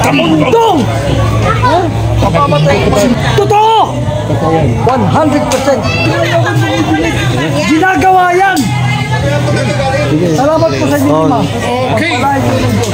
Kamundong! Pamamatay ko. Totoo! 100%. Ginagawa yan! Salamat po sa inyo, Ma. Okay. Nice.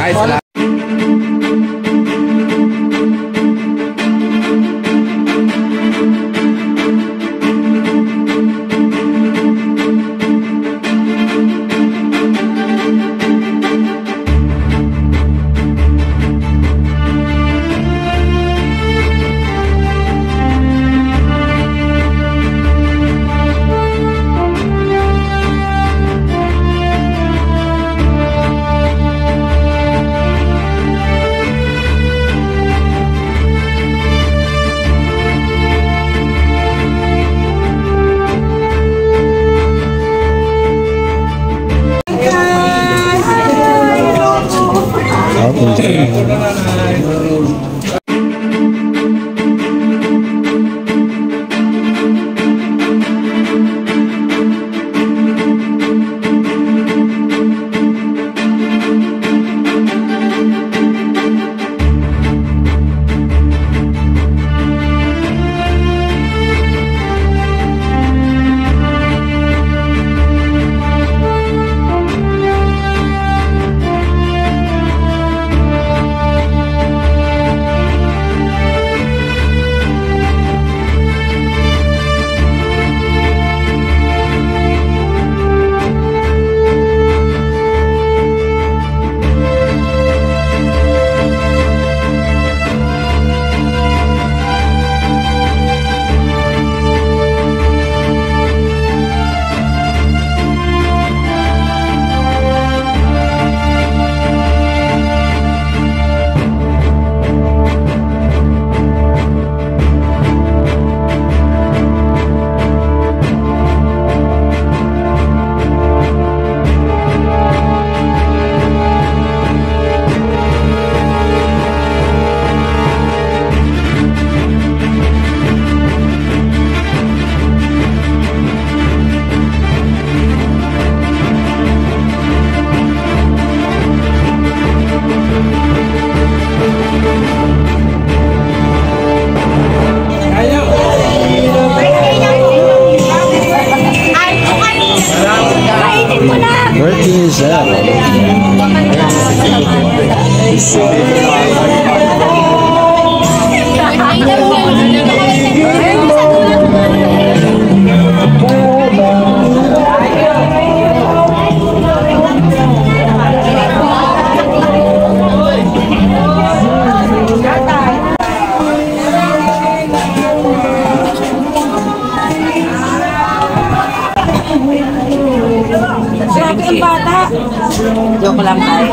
Joke lang tayo.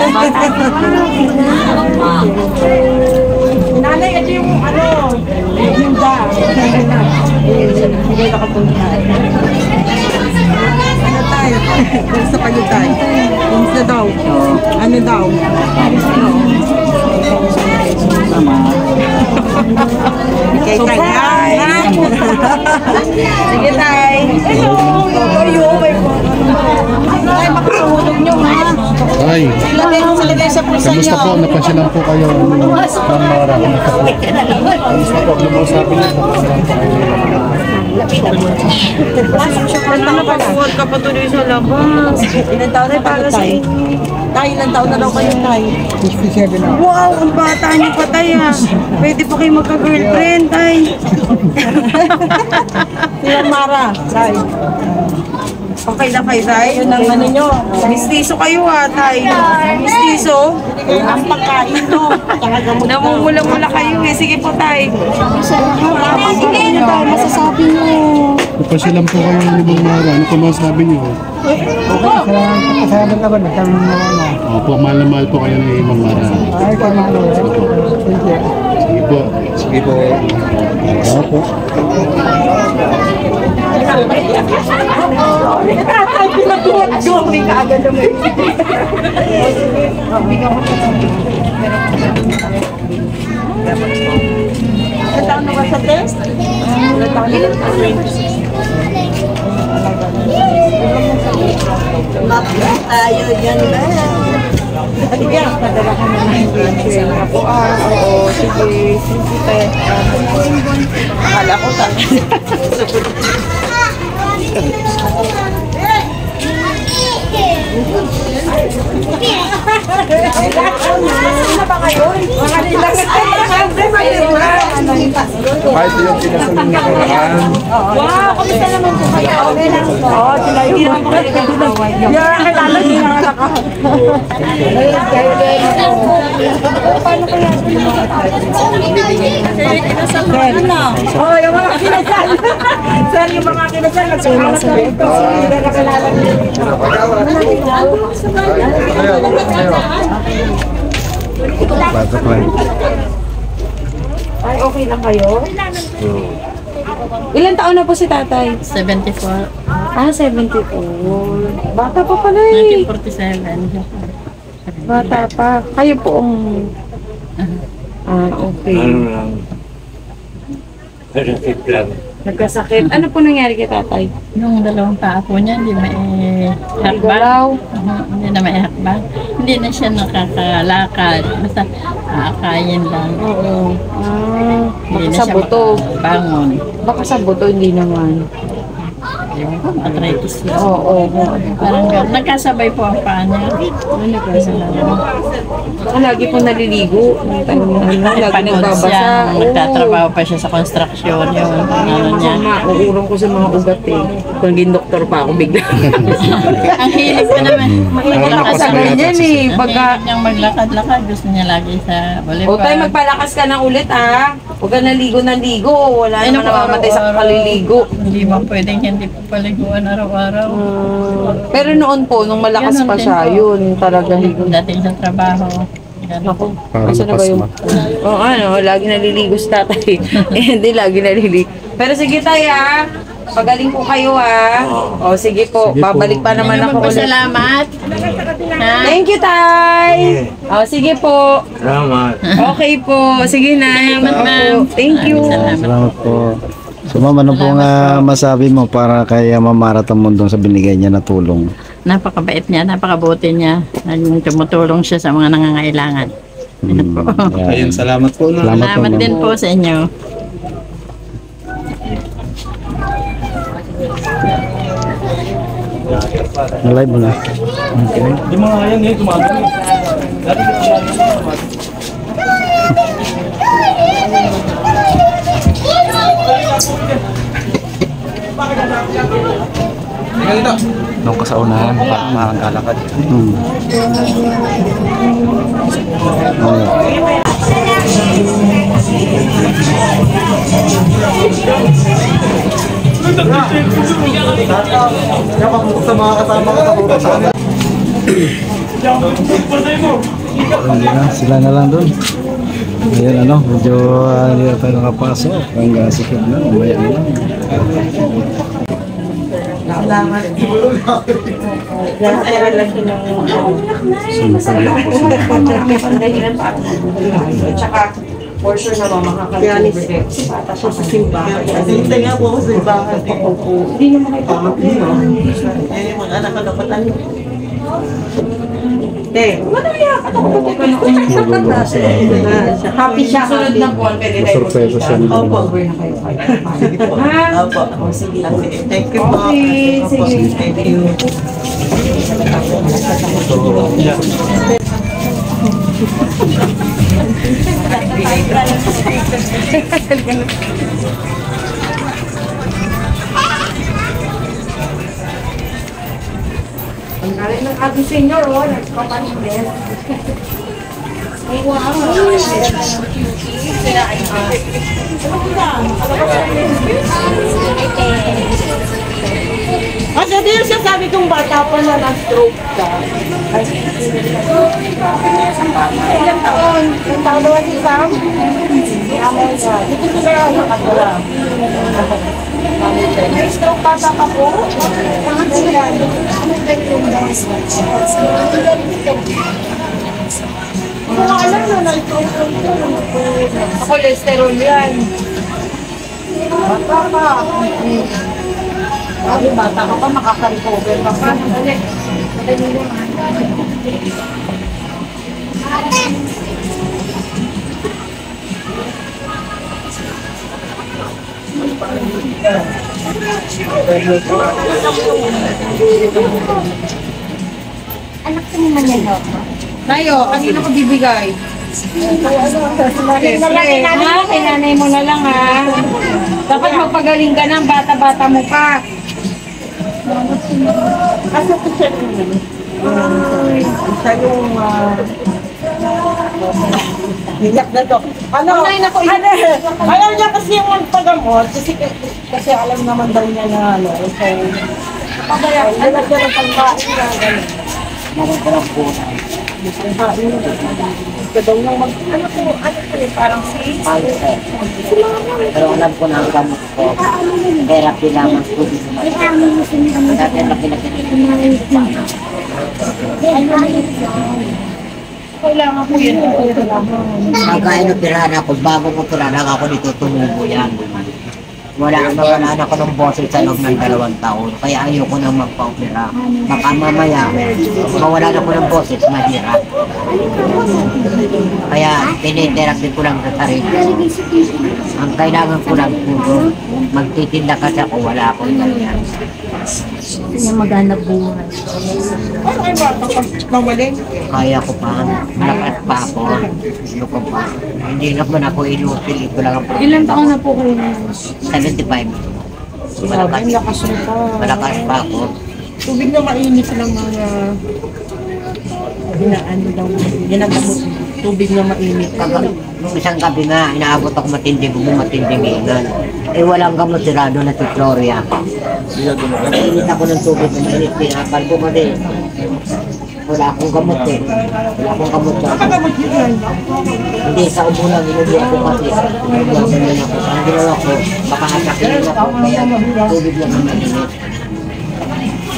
Nanay, ito yung yung da. Hindi nakapunta. Ano tayo? Sa pagod tayo. Kumusta daw? Ano daw? Sama. Okay, tayo. Sige tayo. Hello. Kayo, may ay, makakahulog nyo, ha? Ay, Silagay sa pusa nyo. kamusta po? Napasyalan po kayo ng Mara. Kamusta po? Lumausapin niyo po. Nakapag-work ka pa tuloy sa labas. Ilan taon na para sa tayo, ilang taon na daw kayo tayo? 67 na. Wow, ang bata niyo pa tayo. Pwede po kayo magka-girlfriend, tayo. Silang Mara, tayo. Okay na kayo, tayo. Yun ang ano nyo. Mistiso kayo, ha, tayo. Mistiso. Ang pagkain, no. Namumula-mula kayo, eh. Sige po, tayo. Sige tayo, masasabi nyo. Napasyalan po kayo ng Ibang Mara. Ano po masasabi niyo? Kasalanan ka ba? Nagtanong na lang na. Opo, mahal na mahal po kayo ng Ibang Mara. Ay, kamalo. Thank you. Sige po. Sige po. Opo. Joke ka agad naman. Ilan na ba sa test? Ilan taon na? Mapla tayo dyan ba? Kuya, padala ka naman. Share na po. Oo, sige. Sige, te. Akala ko Ano ba kayo? Mga nilang Kahit yung pinasaling na karaan. wow, kamusta naman po kayo? Okay lang po. Oo, sila yung mga kayo. Yung kilala niyo na ka. Paano kaya? Oh, yung mga kinasal. Sir, yung mga kinasal. Nagsulang sa ito. Hindi na kilala niyo. Batok lang. Ay, okay lang kayo? Ilan taon na po si tatay? 74. Ah, 74. Bata pa pala eh. 1947. Bata pa. Kayo po ang... Ah, okay. Nagkasakit. Ano po nangyari kay tatay? Yung dalawang paa po niya, hindi may hakbang. Galaw. Hindi na may hakbang. Hindi na siya nakakalakad. Basta aakayin lang. Oo. Ah, Hindi baka na sa siya buto. bangon. Baka sa buto, hindi naman. Yung arthritis lang. Oo. Parang gano'n. Nagkasabay po ang paa niya. Baka lagi po naliligo. Lagi Pagod nagbabasa. siya. Nagtatrabaho pa siya sa construction. Yung ano niya. Mauurong ko sa mga ugat eh. Kung naging doktor pa ako bigla. Ang hilig ko naman. Maglakad Sa ganyan eh. Ang Pagka... hilig niyang maglakad-lakad. Gusto niya lagi sa O tayo, volleyball. magpalakas ka na ulit ha. Huwag ka naligo ng ligo. Wala Ay, naman naku, namamatay sa araw-araw. kaliligo. Hindi ba pwedeng hindi po paliguan araw-araw? Pero noon po, nung malakas Ganon pa din siya, po. yun talaga higo. Dating sa trabaho. Ganun. Ako, Parang asa na ba yung... napasma. Oo, ano, lagi naliligo si tatay. Eh, hindi lagi naliligo. Pero sige tayo ha. Pagaling po kayo ha. O sige po, Sige po. babalik pa naman ako ulit. Salamat. Ha? Thank you, Tay! O, sige po. Salamat. Okay po. Sige na. Salamat, ma'am. Thank you. Salamat. Salamat po. So ma'am, ano pong masabi mo para kay Ma'am Mara Tamundong sa binigay niya na tulong? Napakabait niya, napakabuti niya. Tumutulong siya sa mga nangangailangan. Ayun, salamat po. Salamat din po sa inyo. Na-live mo na. Okay. Doon ka sa unahan, makakalakad. Sa mga kasama ka sa sila na lang doon. Ngayon ano, medyo hindi na tayo nakapasok. Hanggang sikip na, umaya na lang. Tsaka, for sure naman makakalibre. Bata siya sa simbahan. Hindi nga po ako sa ibahan. Hindi naman kayo papagod. Eh, mga anak ko dapat ano. Happy siya. Sunod na buwan, pwede tayo Sorpresa siya. Opo, over na kayo. Opo. O, sige. Thank you po. Okay, Opo. sige. Thank you. Ang galing ng ating senior, oh, nagpapanindes. Ay, wow. Kasi din siya sabi kong bata pa na na-stroke ka. Ilang taon? Ilang taon daw si Sam? Dito ko na nakatula. May stroke bata ka po? Kung alam na na-stroke ka. Cholesterol yan. Bata pa. Sabi, bata ka pa, makaka-recover ka pa. Dali. Anak ko naman yan, no? Tayo, kanino ko bibigay? Kay nanay mo na lang ha. Dapat magpagaling ka ng bata-bata mo pa. Asa ko siya siya yung hilak na to. Ano? Ayaw niya kasi yung magpagamot kasi alam naman daw niya na ano. So, pagaya, alam niya ng pagkain na gano'n. Marang po na. Ano po parang sis? Pero alam ko na ang gamot ko. Therapy lamang po. Dati Kailangan ko yun. Pagkain operahan ako, bago ko operahan ako dito, tumubo yan. Wala ako ng boses sa loob ng 2 taon. Kaya ayoko nang magpa-opera. Baka mamaya, mawala na ko ng boses, mahirap. Kaya tinitherapy ko lang sa sarili. Ang kailangan ko lang puro, magtitinda kasi ako, wala akong ganyan. Kaya maghanap buhay. Ano kayo ba? Kapag mawaling? Kaya ko pa, malakas pa ako. Ayoko pa. Hindi naman ako inutil, ito lang ang problema. Ilan taon na po kayo? 75. Malakas. Lakas mo pa. Malakas pa ako. Tubig na mainit lang mga ginagamot. Tubig na mainit. Nung isang gabi nga, inaabot ako matinding ingan. Eh walang gamot si Rado na si Gloria. Nainit ako ng tubig na mainit. Pinapal ko kasi wala akong gamot eh. Wala akong gamot sa Nakagamot yun yan. hindi, sa ubo lang, inubo ako kasi. Ang ginawa ko, baka atakin ako. Kaya tubig lang ang mainit.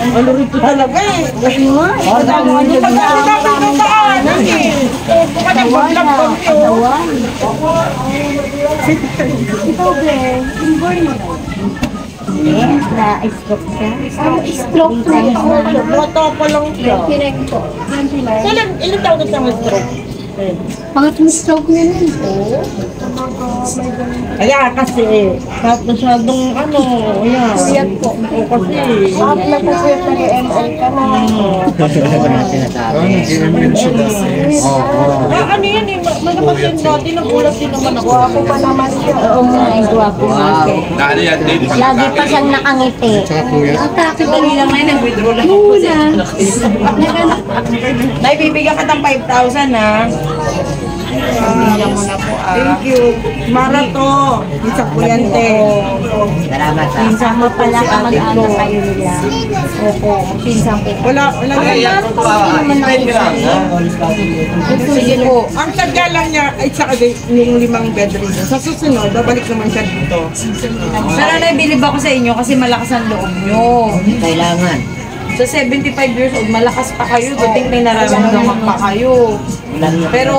Ano rin ito talaga eh. Kasi nga. Pag-aasapin ng daanan eh. Baka nag-vlog ko. Ikaw, be, inborn mo na-stroke ka? Stroke na. Bata pa lang siya. Ilan taon na siyang stroke? Pangatong stroke na nun. Kaya kasi, kahit masyadong ano, ayan. Yan po. O kasi, Kahit nagpupuyat na yung ML ka na. Wala sinasabi. ano yan eh, manamatyan dati, nagulat din naman ako. Ako pa naman siya. Oo nga, ay guwapo nga siya. Dali yan din. Lagi pa siyang nakangiti. Ang takot Dali lang na nag-withdraw lang ako kasi. Nay, bibigyan ka ng 5,000 ha. Bibigyan mo na po ah. Thank you. Marato. Isa po yan, te. Salamat ha. Pinsan mo pala kamag-anak kayo nila. Opo, pinsan ko. Wala Sige po. Ang sadya lang niya, ay saka yung 5 bedroom. Sa susunod, babalik naman siya dito. Sana naibilib ako sa inyo kasi malakas ang loob nyo. Kailangan. Sa 75 years old, malakas pa kayo. Buting may nararamdaman pa kayo. Pero,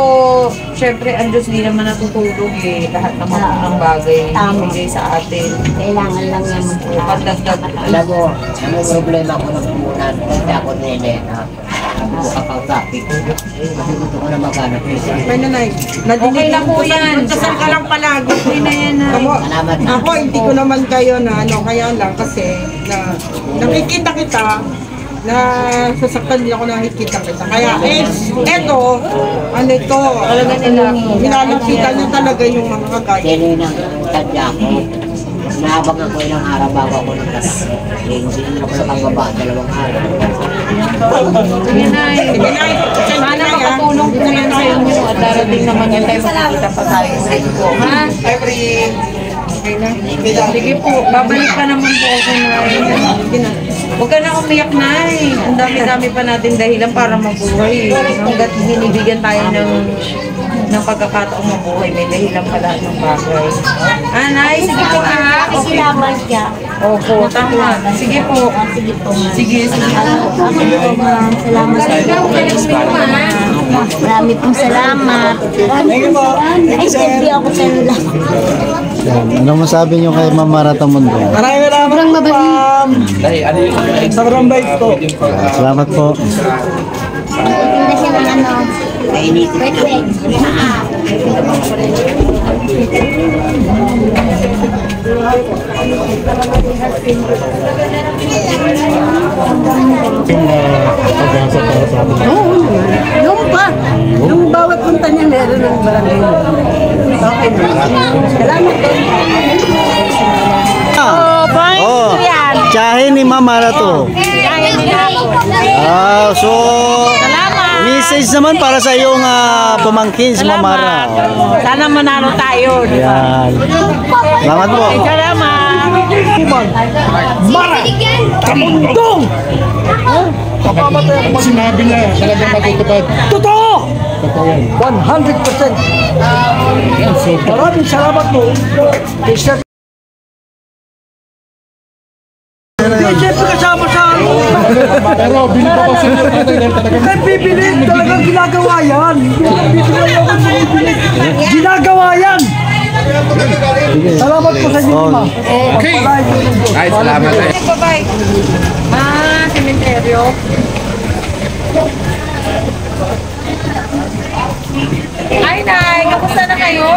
syempre, ang Diyos di naman natutulog eh. Lahat naman po ng bagay bigay sa atin. Kailangan lang niya magpula. Pagdagdag. Alam mo, ang problema ko ng punan, kasi ako nene na ako kakausapin. Kasi gusto ko na maghanap. May nanay. Okay na po yan. Magdasal ka lang palagi. Okay na yan na. Salamat ha. Ako, hindi ko naman kayo na ano, kaya lang kasi na nakikita kita na sasaktan din ako nakikita kita. Kaya eto, ano ito, talaga nila, minalapitan niya talaga yung mga kagaya. Sino yung sadya ko? Nahabang ako ilang araw bago ako nagkas. Hindi naman ako nakababa 2 araw. Sige na. Sana makatulong po yan sa inyo at darating naman yung time makikita pa tayo sa inyo. Ha? Okay na. Sige po, babalik pa naman po ako na. Sige na. Huwag ka na umiyak na eh. Ang dami-dami pa natin dahilan para mabuhay. Hanggat binibigyan tayo ng pagkakataong mabuhay, may dahilan pala ng bagay. Anay, sige po ha. Salamat siya. Opo, tama. Sige po. Sige po. Sige, sige. Salamat sa inyo. Marami pong salamat. Ay, sabi ako sa nila. Yan. Anong masabi nyo kay Ma'am Marata Mundo? Maraming salamat po, Pam. Dali, ano yung... Sobrang bait po. Salamat po. Hindi siya ng ano. Perfect. pag-asa para sa atin. Oo, yung pa. Yung bawat punta niya meron ng barangay. Okay. Salamat din. Oh, tsahin ni Mama na to. So, message naman para sa iyong pamangkin si Mamara. Sana manalo tayo. Yan. Salamat po. Salamat. Kamundong! Pag sinabi niya, talagang matutupad. Totoo! Totoo yan. 100%. Maraming salamat po. Kay Sir. Siyempre kasama sa ano. Pero bili pa ko sila talagang Eh, bibili. Talagang ginagawa yan. Ginagawa yan. Salamat po sa inyo, ma. Okay. Ay, salamat. Bye-bye. Cementerio. Ay, Nay, kamusta na kayo?